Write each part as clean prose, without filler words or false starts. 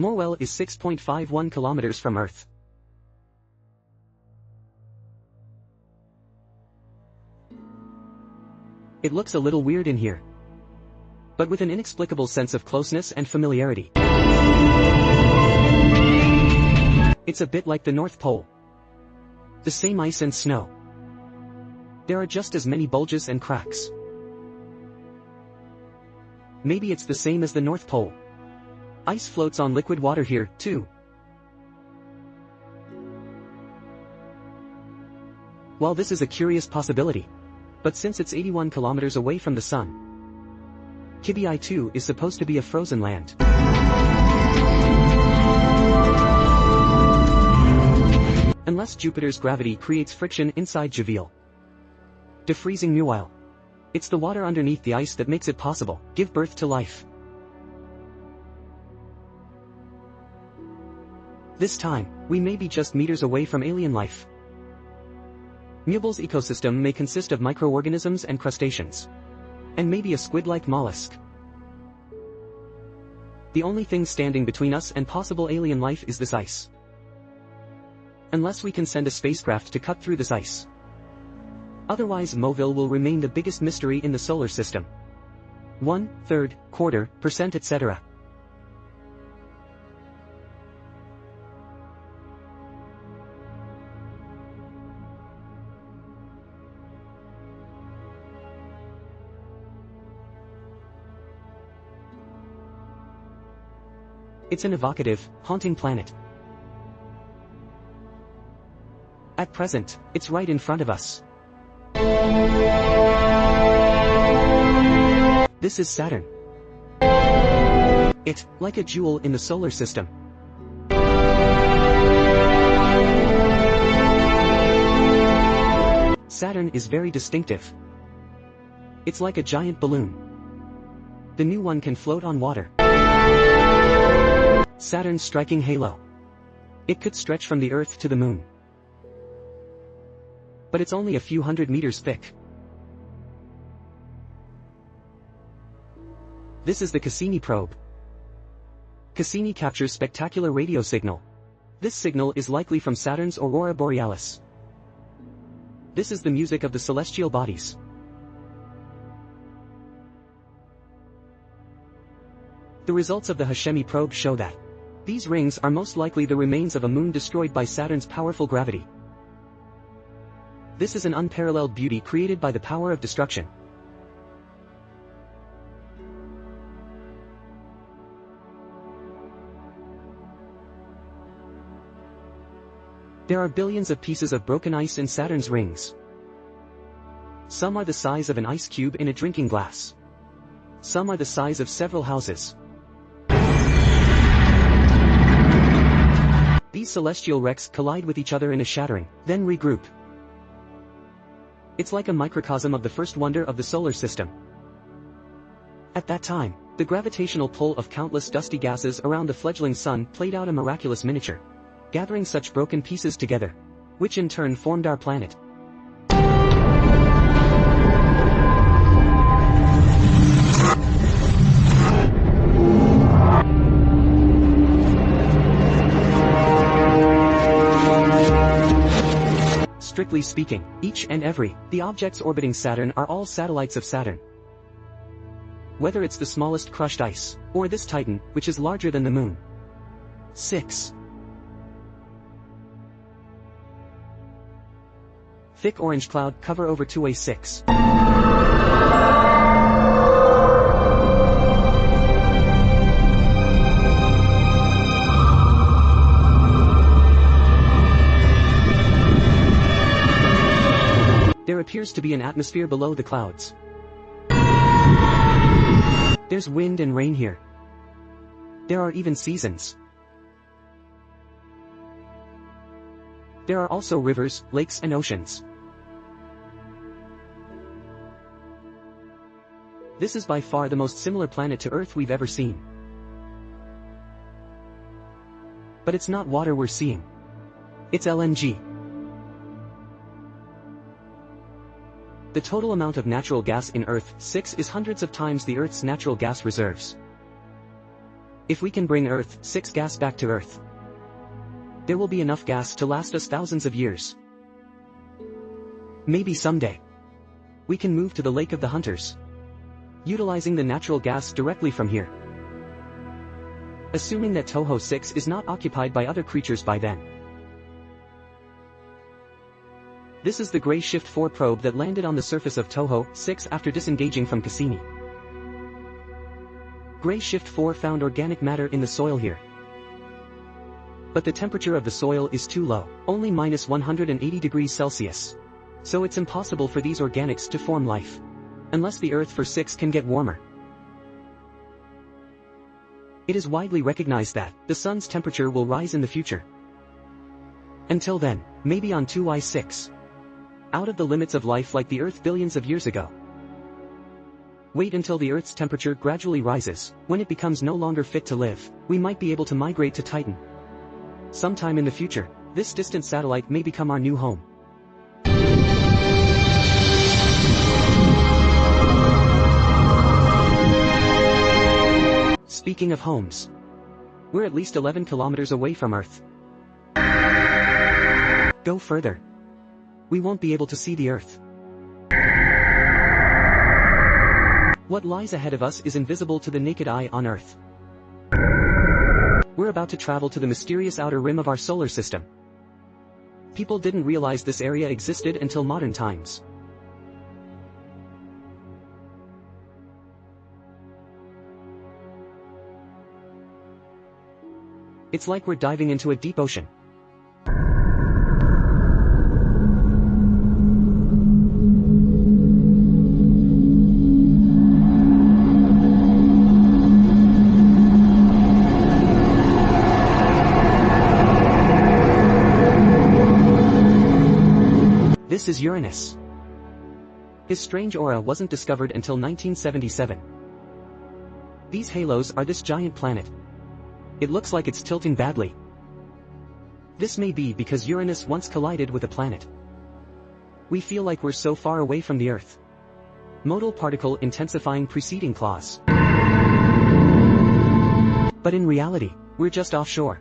Morwell is 6.51 kilometers from Earth. It looks a little weird in here, but with an inexplicable sense of closeness and familiarity. It's a bit like the North Pole. The same ice and snow. There are just as many bulges and cracks. Maybe it's the same as the North Pole. Ice floats on liquid water here, too. Well, this is a curious possibility. But since it's 81 kilometers away from the Sun, Kibi 2 is supposed to be a frozen land. Unless Jupiter's gravity creates friction inside Javel. Defreezing Muil. It's the water underneath the ice that makes it possible, give birth to life. This time, we may be just meters away from alien life. Mubel's ecosystem may consist of microorganisms and crustaceans. And maybe a squid-like mollusk. The only thing standing between us and possible alien life is this ice. Unless we can send a spacecraft to cut through this ice. Otherwise, Moville will remain the biggest mystery in the solar system. 1/3, 1/4%, etc. It's an evocative, haunting planet. At present, it's right in front of us. This is Saturn. It, like a jewel in the solar system. Saturn is very distinctive. It's like a giant balloon. The new one can float on water. Saturn's striking halo. It could stretch from the Earth to the Moon. But it's only a few hundred meters thick. This is the Cassini probe. Cassini captures spectacular radio signal. This signal is likely from Saturn's aurora borealis. This is the music of the celestial bodies. The results of the Hashemi probe show that these rings are most likely the remains of a moon destroyed by Saturn's powerful gravity. This is an unparalleled beauty created by the power of destruction. There are billions of pieces of broken ice in Saturn's rings. Some are the size of an ice cube in a drinking glass. Some are the size of several houses. These celestial wrecks collide with each other in a shattering, then regroup. It's like a microcosm of the first wonder of the solar system. At that time, the gravitational pull of countless dusty gases around the fledgling sun played out a miraculous miniature, gathering such broken pieces together, which in turn formed our planet. Strictly speaking, each and every, the objects orbiting Saturn are all satellites of Saturn. Whether it's the smallest crushed ice, or this Titan, which is larger than the Moon. 6. Thick orange cloud cover over 2A6. There appears to be an atmosphere below the clouds. There's wind and rain here. There are even seasons. There are also rivers, lakes and oceans. This is by far the most similar planet to Earth we've ever seen. But it's not water we're seeing. It's LNG. The total amount of natural gas in Earth 6 is hundreds of times the Earth's natural gas reserves. If we can bring Earth-6 gas back to Earth, there will be enough gas to last us thousands of years. Maybe someday, we can move to the Lake of the Hunters, utilizing the natural gas directly from here. Assuming that Toho-6 is not occupied by other creatures by then. This is the Gray Shift 4 probe that landed on the surface of Toho-6 after disengaging from Cassini. Gray Shift 4 found organic matter in the soil here. But the temperature of the soil is too low, only -180 degrees Celsius. So it's impossible for these organics to form life, unless the Earth for 6 can get warmer. It is widely recognized that the Sun's temperature will rise in the future. Until then, maybe on 2Y6. Out of the limits of life like the Earth billions of years ago. Wait until the Earth's temperature gradually rises. When it becomes no longer fit to live, we might be able to migrate to Titan. Sometime in the future, this distant satellite may become our new home. Speaking of homes, we're at least 11 kilometers away from Earth. Go further. We won't be able to see the Earth. What lies ahead of us is invisible to the naked eye on Earth. We're about to travel to the mysterious outer rim of our solar system. People didn't realize this area existed until modern times. It's like we're diving into a deep ocean. This is Uranus. His strange aura wasn't discovered until 1977. These halos are this giant planet. It looks like it's tilting badly. This may be because Uranus once collided with a planet. We feel like we're so far away from the Earth. Modal particle intensifying preceding clause. But in reality, we're just offshore.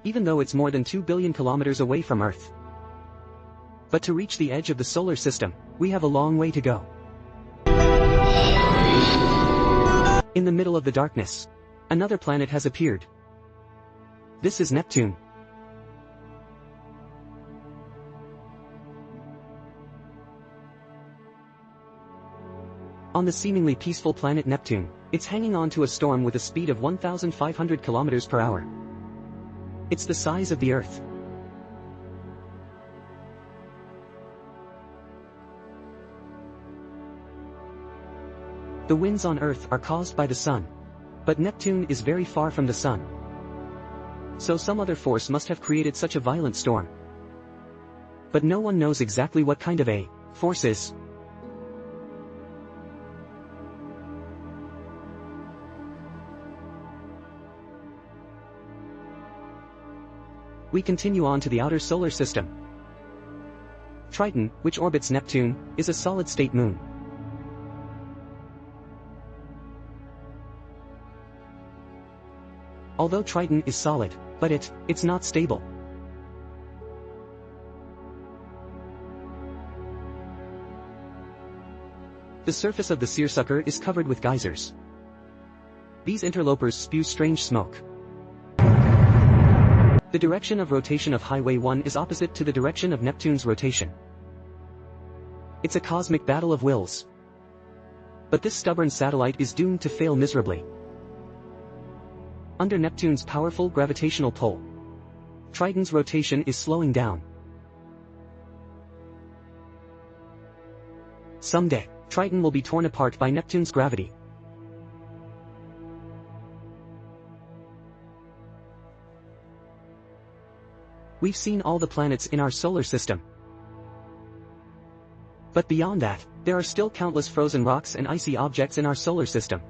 Even though it's more than 2 billion kilometers away from Earth. But to reach the edge of the solar system, we have a long way to go. In the middle of the darkness, another planet has appeared. This is Neptune. On the seemingly peaceful planet Neptune, it's hanging on to a storm with a speed of 1,500 kilometers per hour. It's the size of the Earth. The winds on Earth are caused by the Sun. But Neptune is very far from the Sun. So some other force must have created such a violent storm. But no one knows exactly what kind of a force is. We continue on to the outer solar system. Triton, which orbits Neptune, is a solid-state moon. Although Triton is solid, but it's not stable. The surface of the seersucker is covered with geysers. These interlopers spew strange smoke. The direction of rotation of Highway 1 is opposite to the direction of Neptune's rotation. It's a cosmic battle of wills. But this stubborn satellite is doomed to fail miserably. Under Neptune's powerful gravitational pull, Triton's rotation is slowing down. Someday, Triton will be torn apart by Neptune's gravity. We've seen all the planets in our solar system. But beyond that, there are still countless frozen rocks and icy objects in our solar system.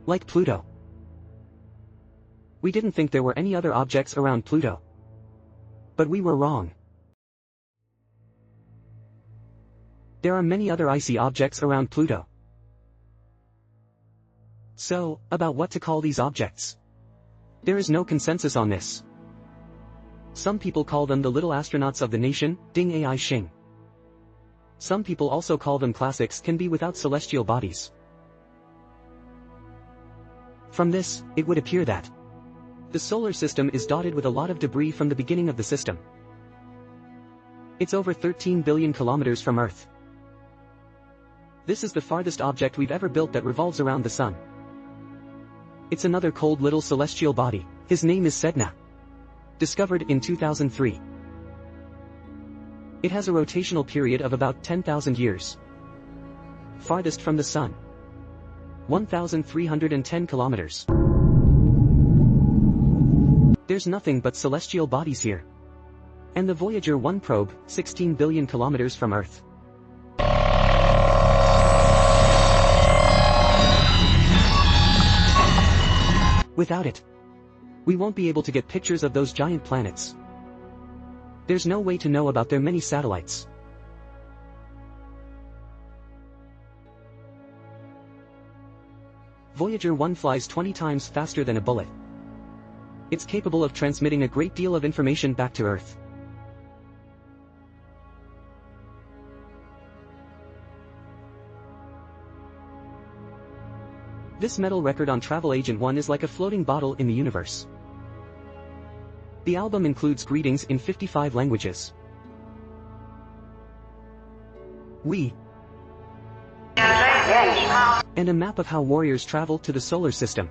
Like Pluto. We didn't think there were any other objects around Pluto. But we were wrong. There are many other icy objects around Pluto. So, about what to call these objects? There is no consensus on this. Some people call them the little astronauts of the nation, Ding Ai Xing. Some people also call them classics can be without celestial bodies. From this, it would appear that the solar system is dotted with a lot of debris from the beginning of the system. It's over 13 billion kilometers from Earth. This is the farthest object we've ever built that revolves around the Sun. It's another cold little celestial body. His name is Sedna. Discovered in 2003. It has a rotational period of about 10,000 years. Farthest from the Sun. 1,310 kilometers. There's nothing but celestial bodies here. And the Voyager 1 probe, 16 billion kilometers from Earth. Without it, we won't be able to get pictures of those giant planets. There's no way to know about their many satellites. Voyager 1 flies 20 times faster than a bullet. It's capable of transmitting a great deal of information back to Earth. This metal record on Travel Agent 1 is like a floating bottle in the universe. The album includes greetings in 55 languages. And a map of how warriors travel to the solar system.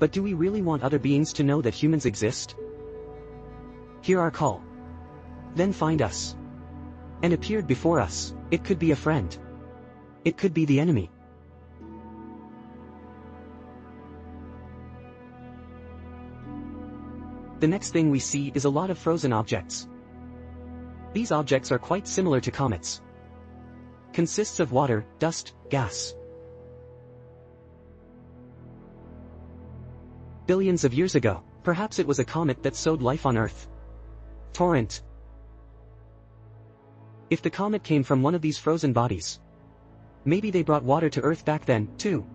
But do we really want other beings to know that humans exist? Hear our call. Then find us. And appeared before us. It could be a friend. It could be the enemy. The next thing we see is a lot of frozen objects. These objects are quite similar to comets. Consists of water, dust, gas. Billions of years ago, perhaps it was a comet that sowed life on Earth. Torrent. If the comet came from one of these frozen bodies, maybe they brought water to Earth back then, too.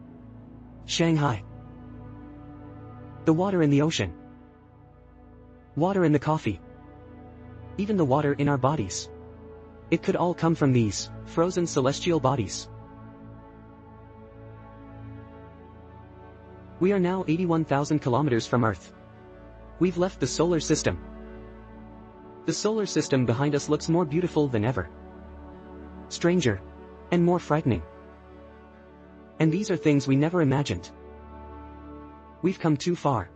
Shanghai. The water in the ocean. Water in the coffee. Even the water in our bodies. It could all come from these frozen celestial bodies. We are now 81,000 kilometers from Earth. We've left the solar system. The solar system behind us looks more beautiful than ever. Stranger. And more frightening. And these are things we never imagined. We've come too far.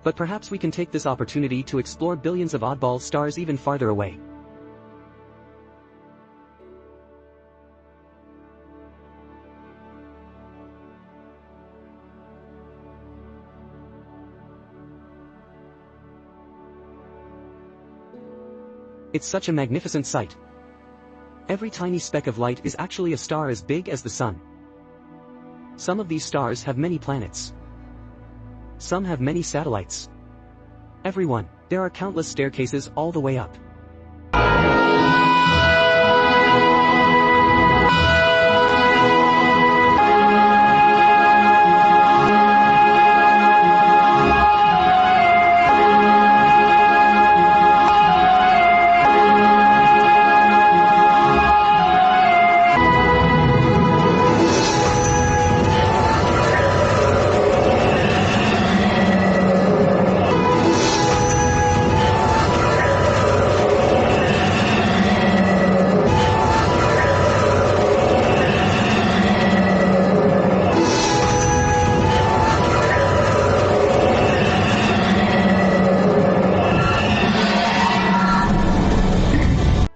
But perhaps we can take this opportunity to explore billions of oddball stars even farther away. It's such a magnificent sight. Every tiny speck of light is actually a star as big as the Sun. Some of these stars have many planets. Some have many satellites. Everyone, there are countless staircases all the way up.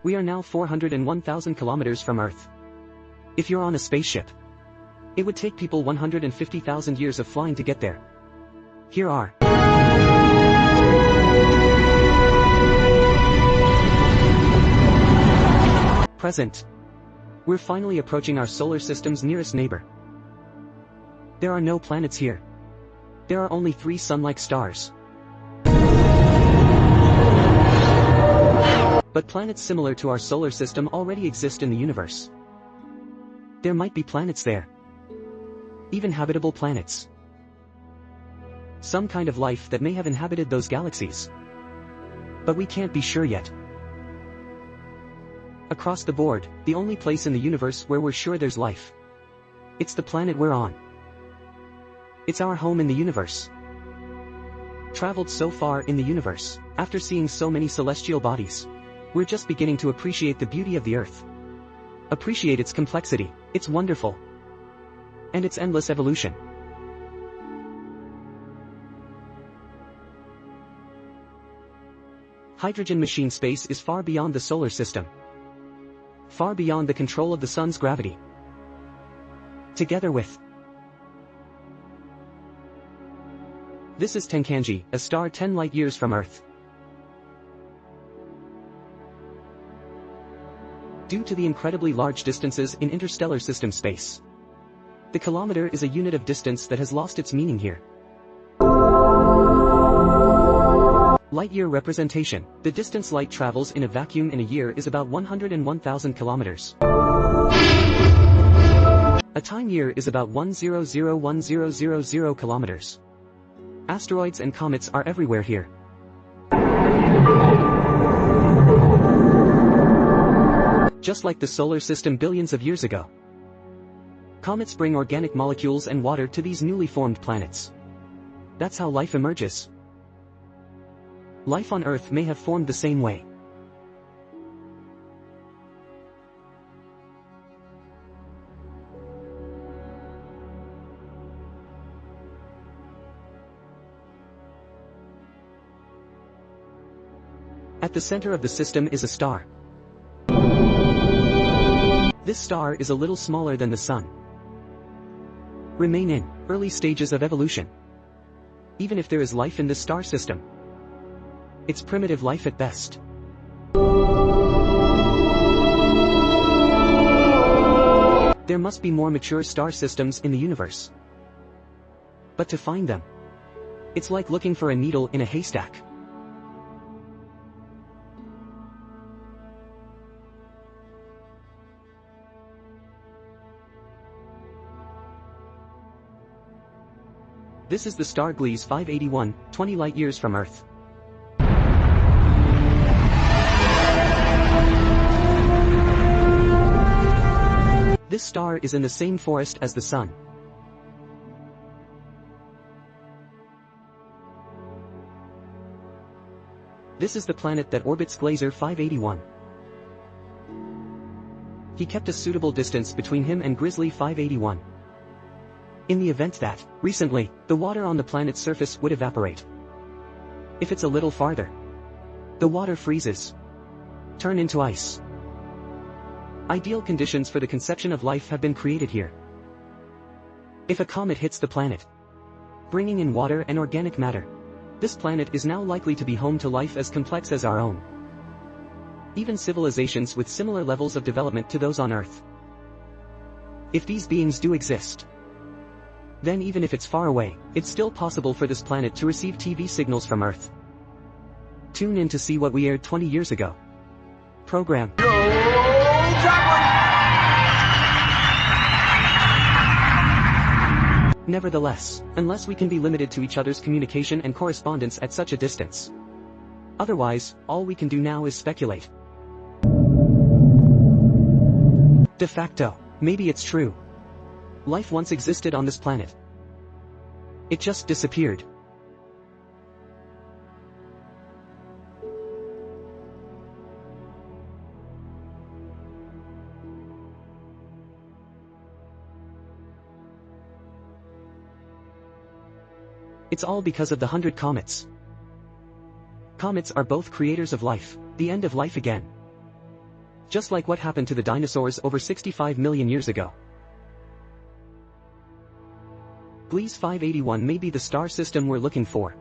We are now 401,000 kilometers from Earth. If you're on a spaceship, it would take people 150,000 years of flying to get there. Here are present. We're finally approaching our solar system's nearest neighbor. There are no planets here. There are only 3 sun-like stars. But planets similar to our solar system already exist in the universe. There might be planets there. Even habitable planets. Some kind of life that may have inhabited those galaxies. But we can't be sure yet. Across the board, the only place in the universe where we're sure there's life. It's the planet we're on. It's our home in the universe. Traveled so far in the universe, after seeing so many celestial bodies. We're just beginning to appreciate the beauty of the Earth. Appreciate its complexity, its wonderful, and its endless evolution. Hydrogen machine space is far beyond the solar system. Far beyond the control of the sun's gravity. Together with this is Tenkanji, a star 10 light-years from Earth. Due to the incredibly large distances in interstellar system space, the kilometer is a unit of distance that has lost its meaning here. Light-year representation. The distance light travels in a vacuum in a year is about 101,000 kilometers. A time year is about 1001000 kilometers. Asteroids and comets are everywhere here. Just like the solar system billions of years ago. Comets bring organic molecules and water to these newly formed planets. That's how life emerges. Life on Earth may have formed the same way. At the center of the system is a star. This star is a little smaller than the Sun. Remain in early stages of evolution. Even if there is life in this star system, it's primitive life at best. There must be more mature star systems in the universe. But to find them, it's like looking for a needle in a haystack. This is the star Gliese 581, 20 light-years from Earth. This star is in the same forest as the Sun. This is the planet that orbits Gliese 581. He kept a suitable distance between him and Gliese 581. In the event that, recently, the water on the planet's surface would evaporate. If it's a little farther, the water freezes. Turn into ice. Ideal conditions for the conception of life have been created here. If a comet hits the planet, bringing in water and organic matter, this planet is now likely to be home to life as complex as our own. Even civilizations with similar levels of development to those on Earth. If these beings do exist, then even if it's far away, it's still possible for this planet to receive TV signals from Earth. Tune in to see what we aired 20 years ago. Program. Nevertheless, unless we can be limited to each other's communication and correspondence at such a distance. Otherwise, all we can do now is speculate. De facto, maybe it's true. Life once existed on this planet. It just disappeared. It's all because of the 100 comets. Comets are both creators of life, the end of life again. Just like what happened to the dinosaurs over 65 million years ago. Gliese 581 may be the star system we're looking for.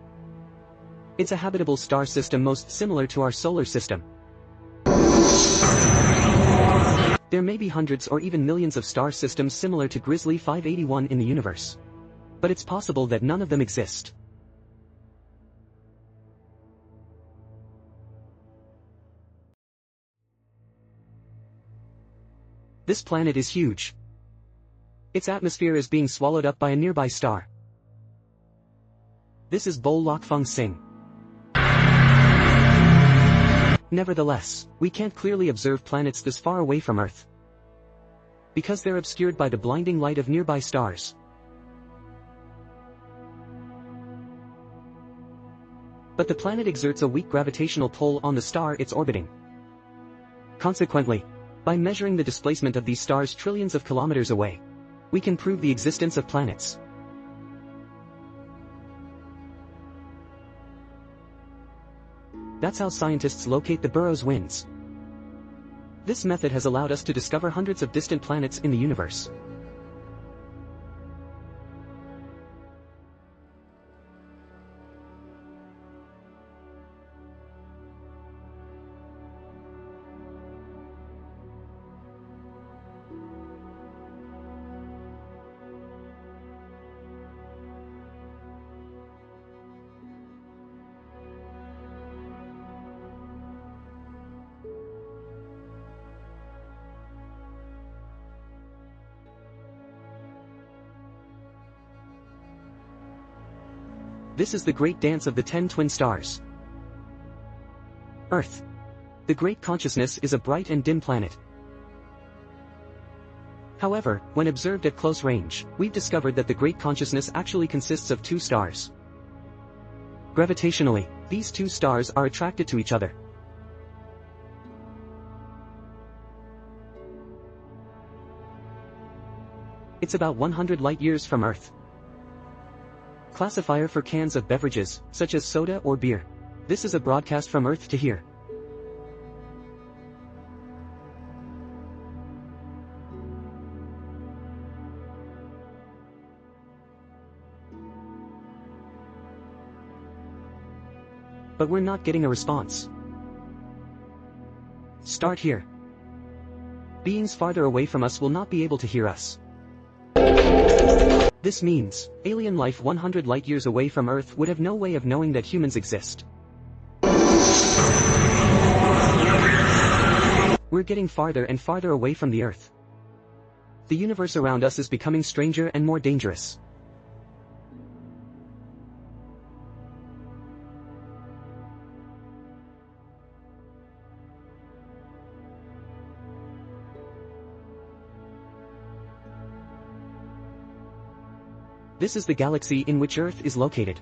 It's a habitable star system most similar to our solar system. There may be hundreds or even millions of star systems similar to Gliese 581 in the universe. But it's possible that none of them exist. This planet is huge. Its atmosphere is being swallowed up by a nearby star. This is Bol Lok Fung Sing. Nevertheless, we can't clearly observe planets this far away from Earth, because they're obscured by the blinding light of nearby stars. But the planet exerts a weak gravitational pull on the star it's orbiting. Consequently, by measuring the displacement of these stars trillions of kilometers away, we can prove the existence of planets. That's how scientists locate the Burrows winds. This method has allowed us to discover hundreds of distant planets in the universe. This is the great dance of the 10 twin stars. Earth. The great consciousness is a bright and dim planet. However, when observed at close range, we've discovered that the great consciousness actually consists of two stars. Gravitationally, these two stars are attracted to each other. It's about 100 light-years from Earth. Classifier for cans of beverages, such as soda or beer. This is a broadcast from Earth to here. But we're not getting a response. Start here. Beings farther away from us will not be able to hear us. This means, alien life 100 light-years away from Earth would have no way of knowing that humans exist. We're getting farther and farther away from the Earth. The universe around us is becoming stranger and more dangerous. This is the galaxy in which Earth is located.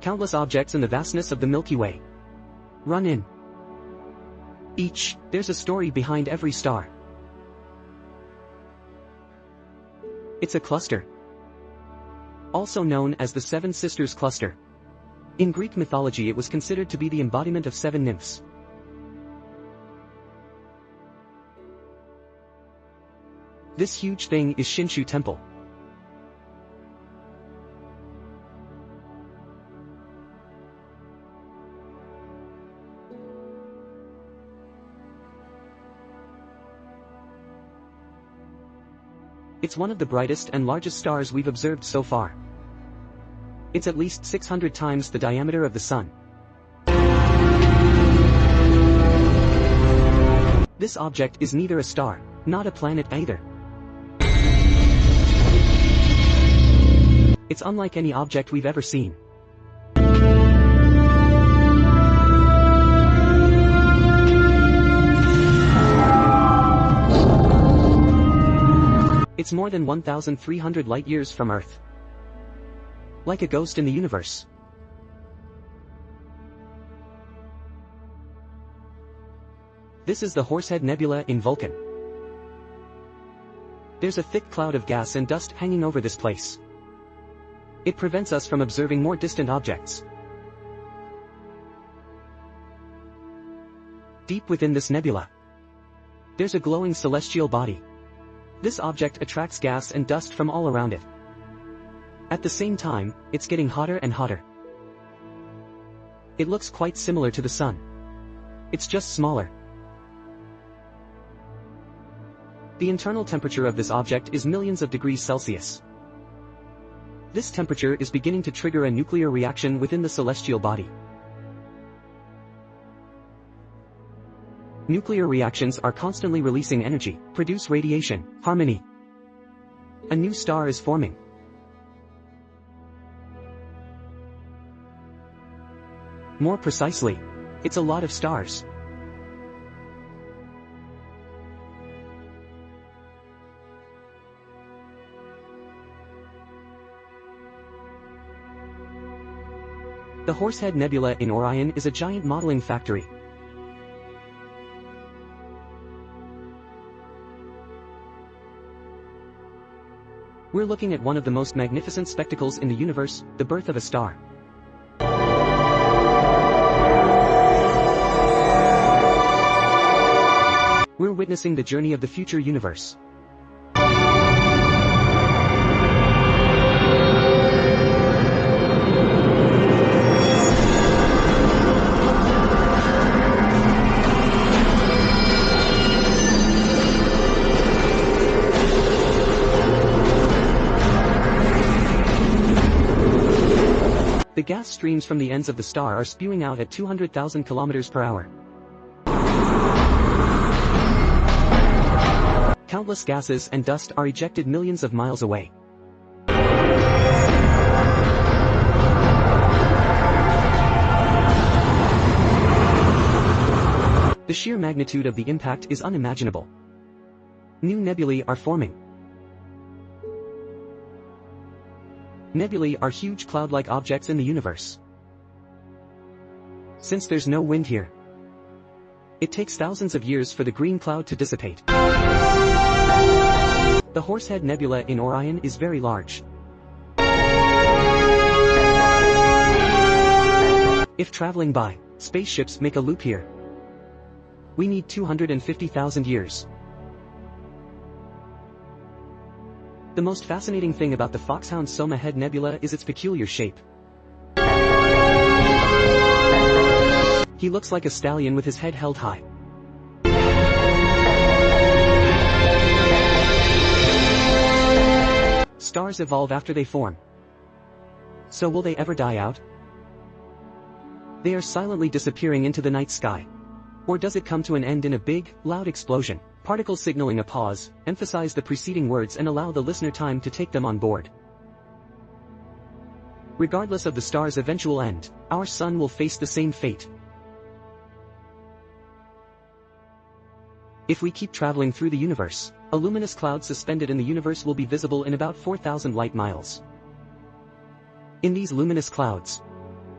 Countless objects in the vastness of the Milky Way. Run in. There's a story behind every star. It's a cluster, also known as the Seven Sisters Cluster. In Greek mythology it was considered to be the embodiment of 7 nymphs. This huge thing is Shinshu Temple. It's one of the brightest and largest stars we've observed so far. It's at least 600 times the diameter of the Sun. This object is neither a star, not a planet either. It's unlike any object we've ever seen. It's more than 1,300 light-years from Earth. Like a ghost in the universe. This is the Horsehead Nebula in Vulcan. There's a thick cloud of gas and dust hanging over this place. It prevents us from observing more distant objects. Deep within this nebula, there's a glowing celestial body. This object attracts gas and dust from all around it. At the same time, it's getting hotter and hotter. It looks quite similar to the Sun. It's just smaller. The internal temperature of this object is millions of degrees Celsius. This temperature is beginning to trigger a nuclear reaction within the celestial body. Nuclear reactions are constantly releasing energy, produce radiation, harmony. A new star is forming. More precisely, it's a lot of stars. The Horsehead Nebula in Orion is a giant modeling factory. We're looking at one of the most magnificent spectacles in the universe, the birth of a star. We're witnessing the journey of the future universe. The gas streams from the ends of the star are spewing out at 200,000 kilometers per hour. Countless gases and dust are ejected millions of miles away. The sheer magnitude of the impact is unimaginable. New nebulae are forming. Nebulae are huge cloud-like objects in the universe. Since there's no wind here, it takes thousands of years for the green cloud to dissipate. The Horsehead Nebula in Orion is very large. If traveling by, spaceships make a loop here, we need 250,000 years. The most fascinating thing about the Foxhound Soma Head Nebula is its peculiar shape. He looks like a stallion with his head held high. Stars evolve after they form. So will they ever die out? They are silently disappearing into the night sky. Or does it come to an end in a big, loud explosion? Particles signaling a pause, emphasize the preceding words and allow the listener time to take them on board. Regardless of the star's eventual end, our sun will face the same fate. If we keep traveling through the universe, a luminous cloud suspended in the universe will be visible in about 4,000 light miles. In these luminous clouds,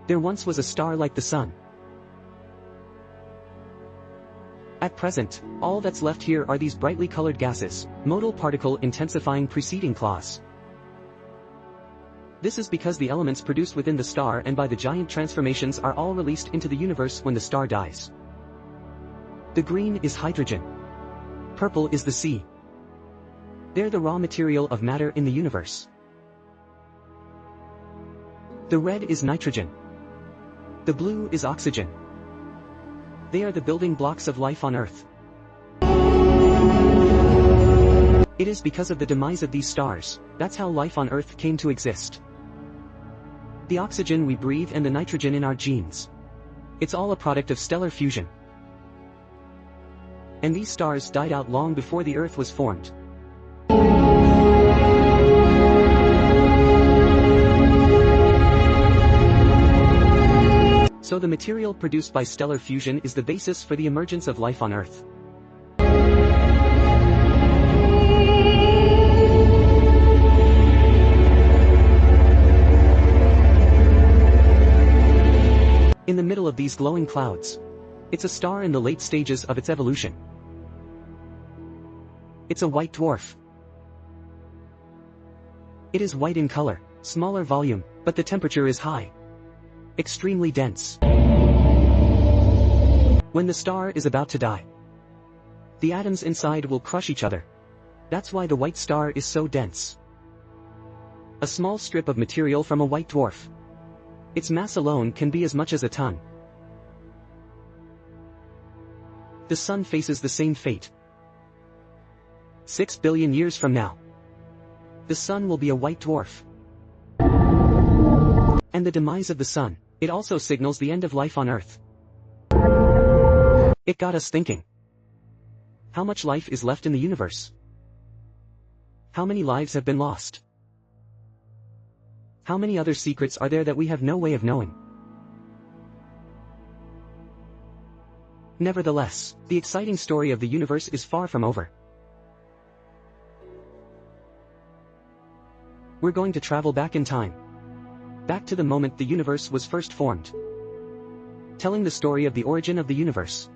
there once was a star like the sun. At present, all that's left here are these brightly colored gases, modal particle intensifying preceding clause. This is because the elements produced within the star and by the giant transformations are all released into the universe when the star dies. The green is hydrogen. Purple is the sea. They're the raw material of matter in the universe. The red is nitrogen. The blue is oxygen. They are the building blocks of life on Earth. It is because of the demise of these stars, that's how life on Earth came to exist. The oxygen we breathe and the nitrogen in our genes. It's all a product of stellar fusion. And these stars died out long before the Earth was formed. So the material produced by stellar fusion is the basis for the emergence of life on Earth. In the middle of these glowing clouds, it's a star in the late stages of its evolution. It's a white dwarf. It is white in color, smaller volume, but the temperature is high. Extremely dense. When the star is about to die, the atoms inside will crush each other. That's why the white star is so dense. A small strip of material from a white dwarf. Its mass alone can be as much as a ton. The sun faces the same fate. 6 billion years from now, the sun will be a white dwarf. And the demise of the sun, it also signals the end of life on Earth. It got us thinking. How much life is left in the universe? How many lives have been lost? How many other secrets are there that we have no way of knowing? Nevertheless, the exciting story of the universe is far from over. We're going to travel back in time. Back to the moment the universe was first formed. Telling the story of the origin of the universe.